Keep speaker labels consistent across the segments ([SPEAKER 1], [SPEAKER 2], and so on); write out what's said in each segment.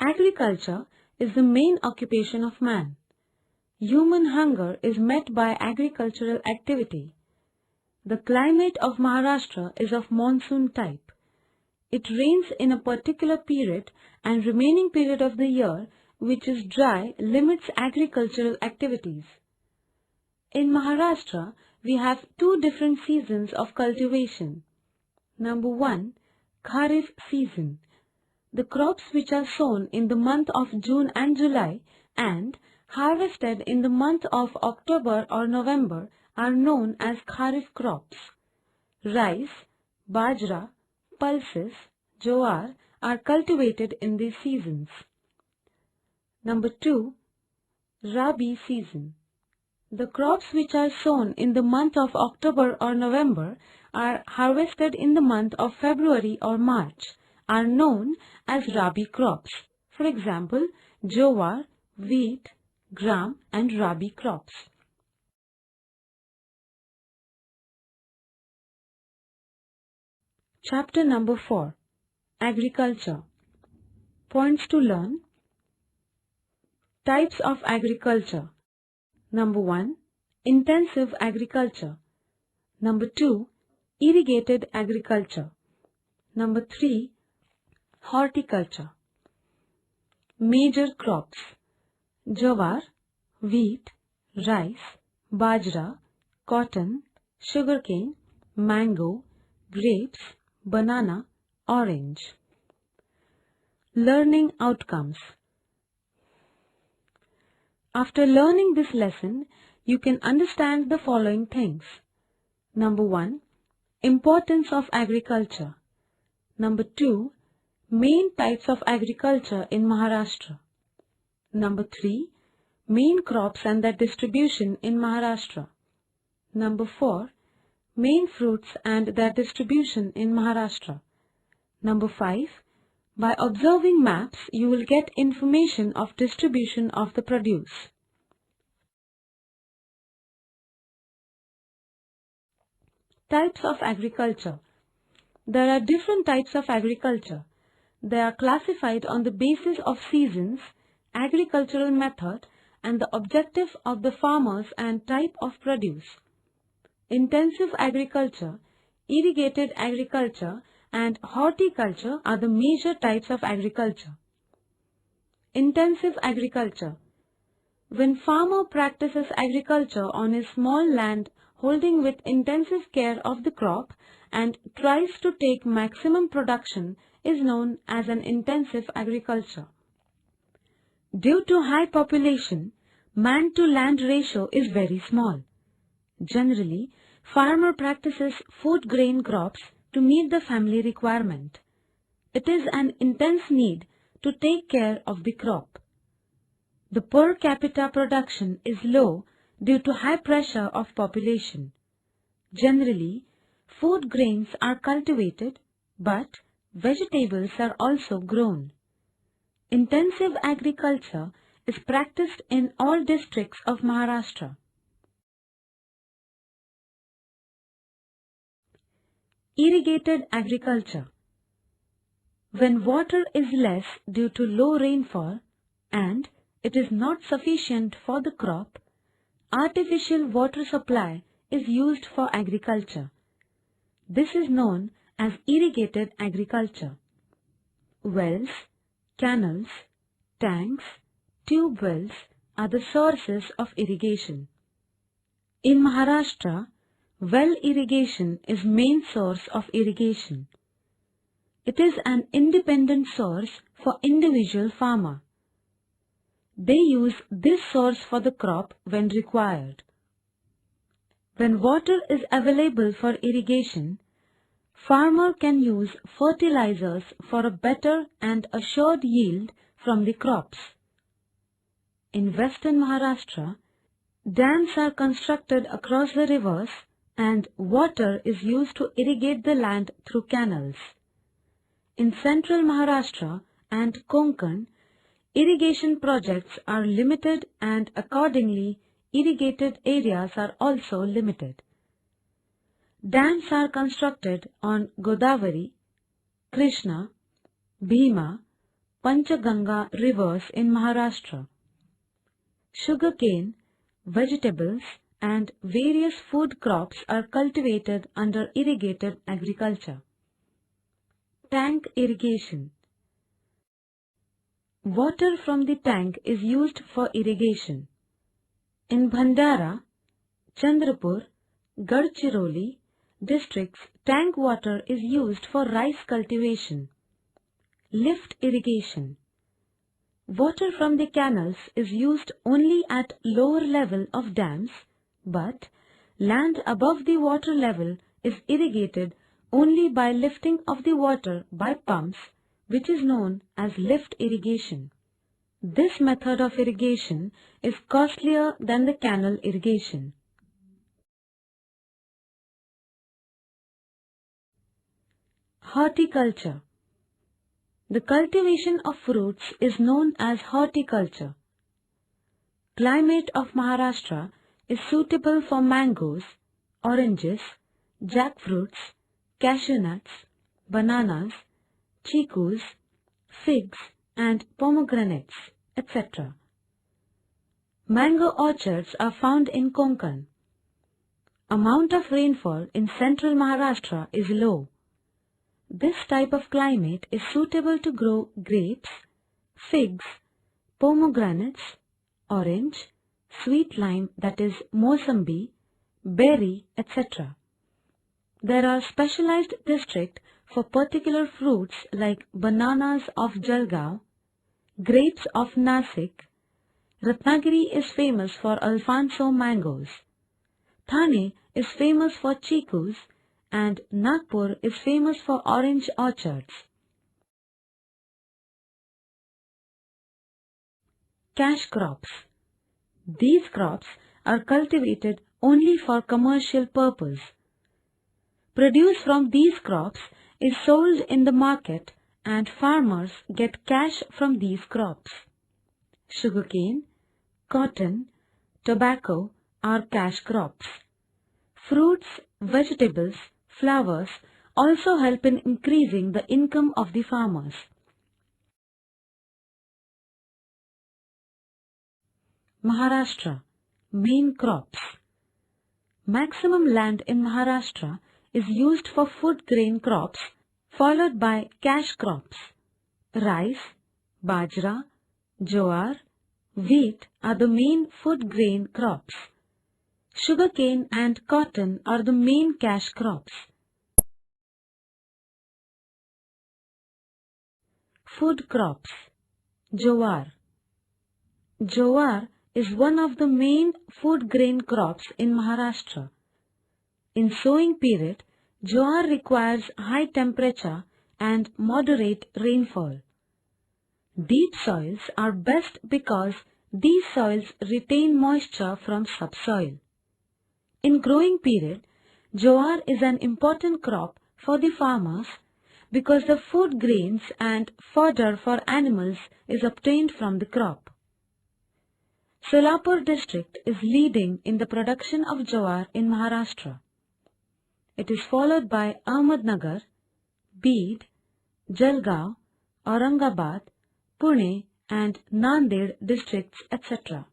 [SPEAKER 1] Agriculture is the main occupation of man. Human hunger is met by agricultural activity. The climate of Maharashtra is of monsoon type. It rains in a particular period and remaining period of the year, which is dry, limits agricultural activities. In Maharashtra, we have two different seasons of cultivation. Number 1, Kharif season. The crops which are sown in the month of June and July and harvested in the month of October or November are known as Kharif crops. Rice, bajra, pulses, jowar are cultivated in these seasons. Number 2, Rabi season. The crops which are sown in the month of October or November are harvested in the month of February or March are known as Rabi crops. For example, jowar, wheat, gram and Rabi crops. Chapter number 4. Agriculture. Points to learn. Types of agriculture. Number 1, intensive agriculture. Number 2, irrigated agriculture. Number 3, horticulture. Major crops: jowar, wheat, rice, bajra, cotton, sugarcane, mango, grapes, banana, orange. Learning outcomes. After learning this lesson, you can understand the following things. Number 1, importance of agriculture. Number 2, main types of agriculture in Maharashtra. Number 3, main crops and their distribution in Maharashtra. Number 4, main fruits and their distribution in Maharashtra. Number 5, by observing maps, you will get information of distribution of the produce. Types of agriculture. There are different types of agriculture. They are classified on the basis of seasons, agricultural method, and the objective of the farmers and type of produce. Intensive agriculture, irrigated agriculture, and horticulture are the major types of agriculture. Intensive agriculture. When farmer practices agriculture on a small land holding with intensive care of the crop and tries to take maximum production is known as an intensive agriculture. Due to high population, man-to-land ratio is very small. Generally, farmer practices food grain crops to meet the family requirement. It is an intense need to take care of the crop. The per capita production is low due to high pressure of population. Generally, food grains are cultivated, but vegetables are also grown. Intensive agriculture is practiced in all districts of Maharashtra. Irrigated agriculture. When water is less due to low rainfall and it is not sufficient for the crop, artificial water supply is used for agriculture. This is known as irrigated agriculture. Wells, canals, tanks, tube wells are the sources of irrigation. In Maharashtra, well irrigation is main source of irrigation. It is an independent source for individual farmer. They use this source for the crop when required. When water is available for irrigation, farmer can use fertilizers for a better and assured yield from the crops. In western Maharashtra, dams are constructed across the rivers and water is used to irrigate the land through canals. In central Maharashtra and Konkan, irrigation projects are limited and accordingly irrigated areas are also limited. Dams are constructed on Godavari, Krishna, Bhima, Panchaganga rivers in Maharashtra. Sugarcane, vegetables, and various food crops are cultivated under irrigated agriculture. Tank irrigation. Water from the tank is used for irrigation. In Bhandara, Chandrapur, Gadchiroli districts, tank water is used for rice cultivation. Lift irrigation. Water from the canals is used only at lower level of dams, but land above the water level is irrigated only by lifting of the water by pumps, which is known as lift irrigation. This method of irrigation is costlier than the canal irrigation. Horticulture. The cultivation of fruits is known as horticulture. Climate of Maharashtra is suitable for mangoes, oranges, jackfruits, cashew nuts, bananas, chikus, figs and pomegranates, etc. Mango orchards are found in Konkan. Amount of rainfall in central Maharashtra is low. This type of climate is suitable to grow grapes, figs, pomegranates, orange, sweet lime that is Mosambi, berry, etc. There are specialized districts for particular fruits like bananas of Jalgaon, grapes of Nasik. Ratnagiri is famous for Alfonso mangoes. Thane is famous for chikus and Nagpur is famous for orange orchards. Cash crops. These crops are cultivated only for commercial purpose. Produce from these crops is sold in the market and farmers get cash from these crops. Sugarcane, cotton, tobacco are cash crops. Fruits, vegetables, flowers also help in increasing the income of the farmers. Maharashtra. Main crops. Maximum land in Maharashtra is used for food grain crops, followed by cash crops. Rice, bajra, jowar, wheat are the main food grain crops. Sugarcane and cotton are the main cash crops. Food crops. Jowar. Jowar is one of the main food grain crops in Maharashtra. In sowing period, jowar requires high temperature and moderate rainfall. Deep soils are best because these soils retain moisture from subsoil. In growing period, jowar is an important crop for the farmers because the food grains and fodder for animals is obtained from the crop. Solapur district is leading in the production of jowar in Maharashtra. It is followed by Ahmednagar, Beed, Jalgaon, Aurangabad, Pune and Nanded districts, etc.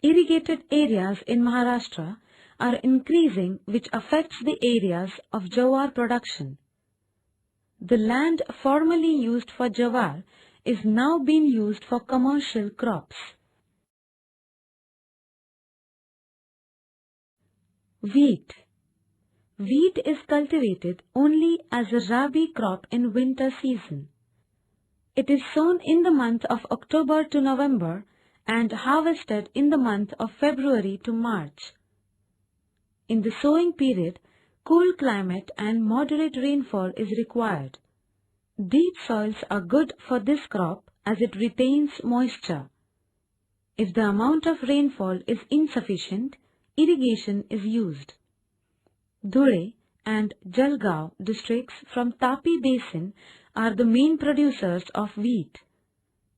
[SPEAKER 1] Irrigated areas in Maharashtra are increasing, which affects the areas of jowar production. The land formerly used for jowar is now being used for commercial crops. Wheat. Wheat is cultivated only as a rabi crop in winter season. It is sown in the month of October to November and harvested in the month of February to March. In the sowing period, cool climate and moderate rainfall is required. Deep soils are good for this crop as it retains moisture. If the amount of rainfall is insufficient, irrigation is used. Dhule and Jalgaon districts from Tapi Basin are the main producers of wheat.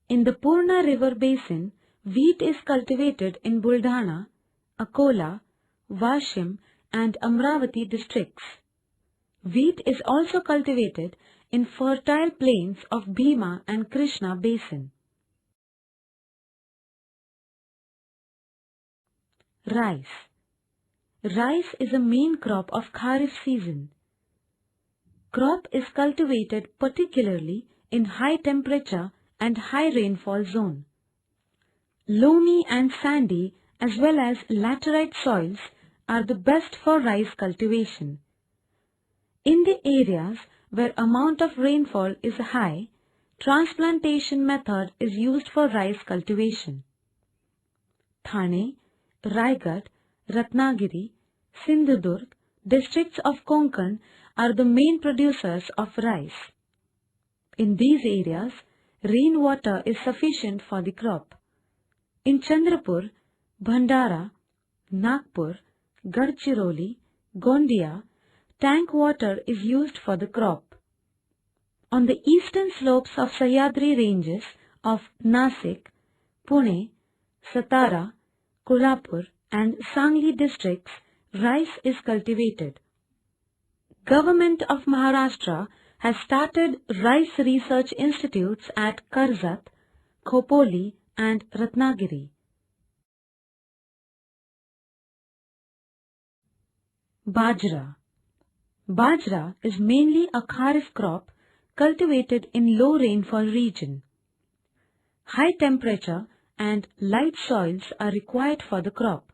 [SPEAKER 1] In the Purna River Basin, wheat is cultivated in Buldhana, Akola, Washim and Amravati districts. Wheat is also cultivated in fertile plains of Bhima and Krishna basin. Rice. Rice is a main crop of Kharif season. Crop is cultivated particularly in high temperature and high rainfall zone. Loamy and sandy as well as laterite soils are the best for rice cultivation. In the areas where amount of rainfall is high, transplantation method is used for rice cultivation. Thane, Raigad, Ratnagiri, Sindhudurg, districts of Konkan are the main producers of rice. In these areas, rainwater is sufficient for the crop. In Chandrapur, Bhandara, Nagpur, Gadchiroli, Gondia, tank water is used for the crop. On the eastern slopes of Sahyadri ranges of Nasik, Pune, Satara, Kolhapur and Sangli districts, rice is cultivated. Government of Maharashtra has started rice research institutes at Karzat, Khopoli and Ratnagiri. Bajra. Bajra is mainly a Kharif crop cultivated in low rainfall region. High temperature and light soils are required for the crop.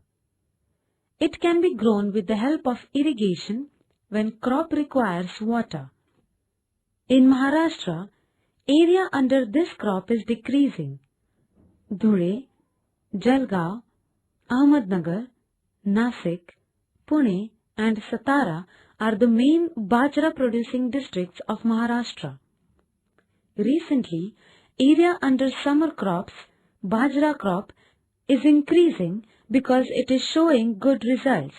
[SPEAKER 1] It can be grown with the help of irrigation when crop requires water. In Maharashtra, area under this crop is decreasing. Dhule, Jalgaon, Ahmednagar, Nasik, Pune and Satara are the main Bajra producing districts of Maharashtra. Recently, area under summer crops, Bajra crop, is increasing because it is showing good results.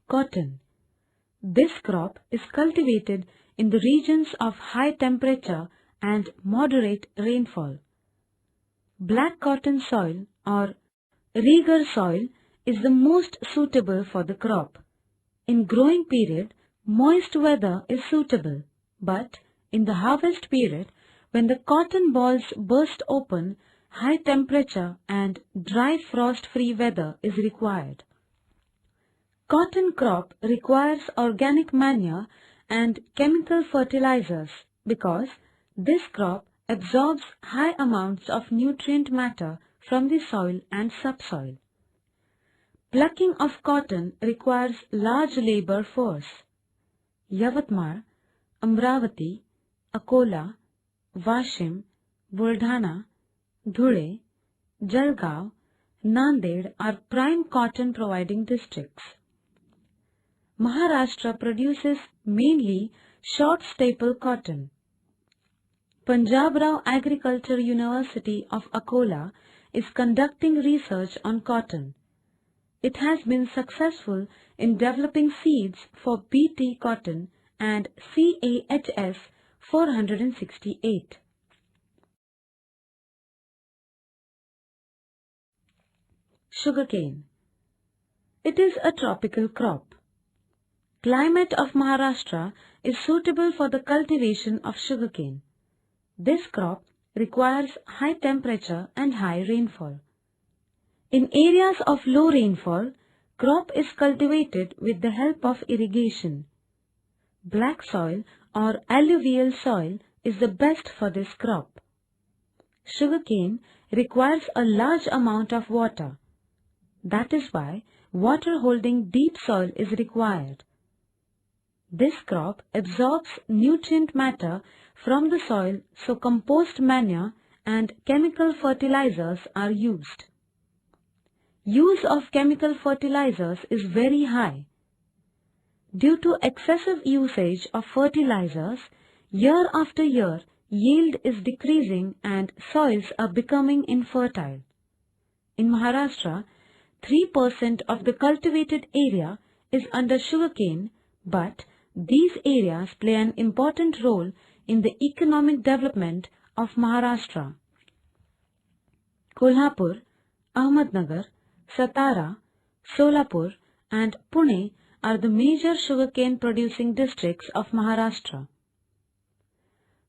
[SPEAKER 1] Cotton. This crop is cultivated in the regions of high temperature and moderate rainfall. Black cotton soil or Reger soil is the most suitable for the crop. In growing period, moist weather is suitable, but in the harvest period, when the cotton balls burst open, high temperature and dry frost-free weather is required. Cotton crop requires organic manure and chemical fertilizers because this crop absorbs high amounts of nutrient matter from the soil and subsoil. Plucking of cotton requires large labor force. Yavatmal, Amravati, Akola, Washim, Buldhana, Dhule, Jalgaon, Nanded are prime cotton providing districts. Maharashtra produces mainly short staple cotton. Punjab Rao Agriculture University of Akola is conducting research on cotton. It has been successful in developing seeds for BT cotton and CAHS 468. Sugarcane. It is a tropical crop. Climate of Maharashtra is suitable for the cultivation of sugarcane. This crop requires high temperature and high rainfall. In areas of low rainfall, crop is cultivated with the help of irrigation. Black soil or alluvial soil is the best for this crop. Sugarcane requires a large amount of water. That is why water-holding deep soil is required. This crop absorbs nutrient matter from the soil, so compost manure and chemical fertilizers are used. Use of chemical fertilizers is very high. Due to excessive usage of fertilizers, year after year, yield is decreasing and soils are becoming infertile. In Maharashtra, 3% of the cultivated area is under sugarcane, but these areas play an important role in the economic development of Maharashtra. Kolhapur, Ahmednagar, Satara, Solapur and Pune are the major sugarcane producing districts of Maharashtra.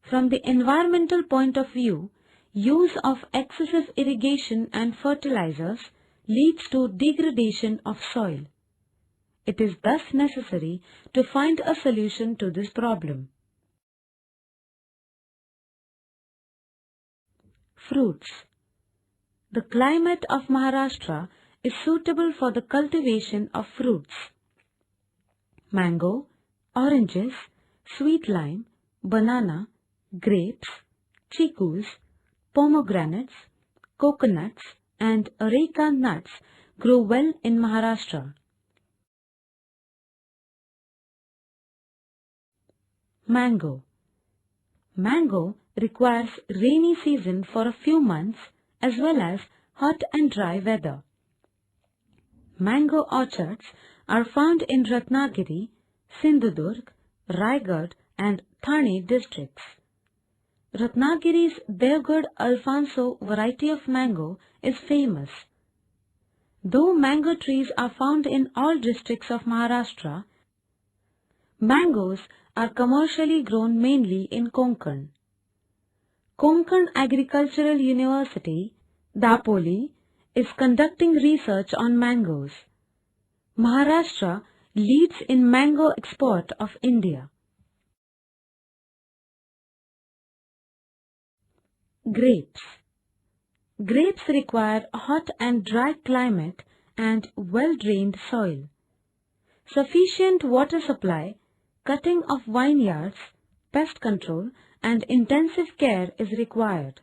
[SPEAKER 1] From the environmental point of view, use of excessive irrigation and fertilizers leads to degradation of soil. It is thus necessary to find a solution to this problem. Fruits. The climate of Maharashtra is suitable for the cultivation of fruits. Mango, oranges, sweet lime, banana, grapes, chikus, pomegranates, coconuts and areca nuts grow well in Maharashtra. Mango. Mango requires rainy season for a few months as well as hot and dry weather. Mango orchards are found in Ratnagiri, Sindhudurg, Raigad and Thane districts. Ratnagiri's Devgad Alfonso variety of mango is famous. Though mango trees are found in all districts of Maharashtra, mangoes are commercially grown mainly in Konkan. Konkan Agricultural University, Dapoli, is conducting research on mangoes. Maharashtra leads in mango export of India. Grapes. Grapes require a hot and dry climate and well-drained soil. Sufficient water supply, cutting of vineyards, pest control and intensive care is required.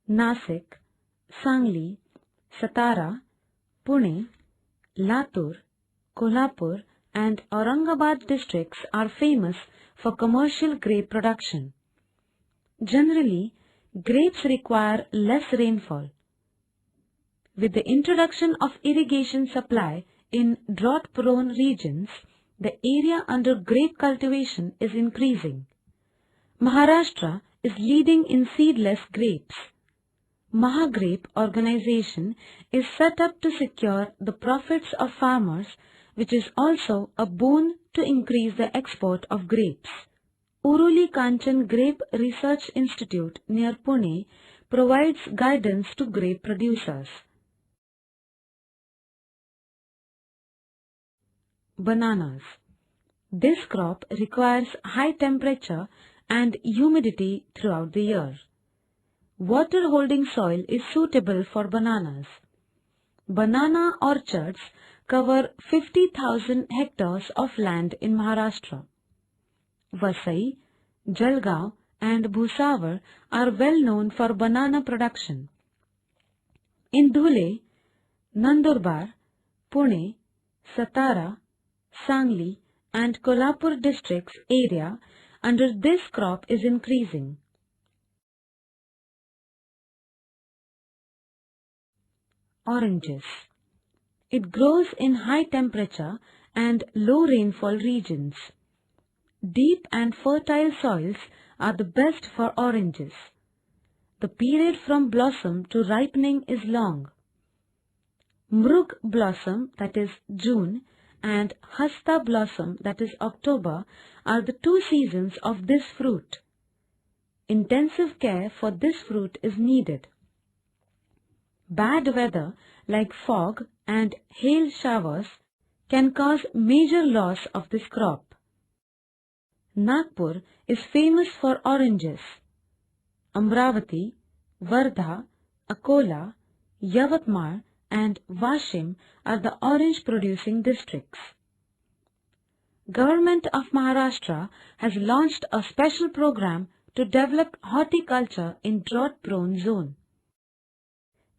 [SPEAKER 1] Nasik, Sangli, Satara, Pune, Latur, Kolhapur and Aurangabad districts are famous for commercial grape production. Generally, grapes require less rainfall. With the introduction of irrigation supply in drought-prone regions, the area under grape cultivation is increasing. Maharashtra is leading in seedless grapes. Mahagrape organization is set up to secure the profits of farmers, which is also a boon to increase the export of grapes. Uruli Kanchan Grape Research Institute near Pune provides guidance to grape producers. Bananas. This crop requires high temperature and humidity throughout the year. Water-holding soil is suitable for bananas. Banana orchards cover 50,000 hectares of land in Maharashtra. Vasai, Jalgaon and Bhusawal are well known for banana production. In Dhule, Nandurbar, Pune, Satara, Sangli and Kolhapur districts area under this crop is increasing. Oranges. It grows in high temperature and low rainfall regions. Deep and fertile soils are the best for oranges. The period from blossom to ripening is long. Mrug blossom, that is June, and Hasta blossom, that is October, are the two seasons of this fruit. Intensive care for this fruit is needed. Bad weather like fog and hail showers can cause major loss of this crop. Nagpur is famous for oranges. Amravati, Wardha, Akola, Yavatmal and Washim are the orange producing districts. Government of Maharashtra has launched a special program to develop horticulture in drought-prone zone.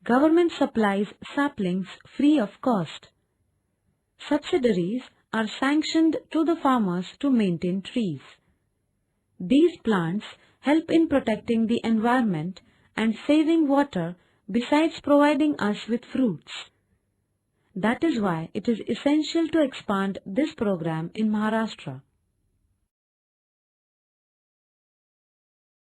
[SPEAKER 1] Government supplies saplings free of cost. Subsidiaries are sanctioned to the farmers to maintain trees. These plants help in protecting the environment and saving water besides providing us with fruits. That is why it is essential to expand this program in Maharashtra.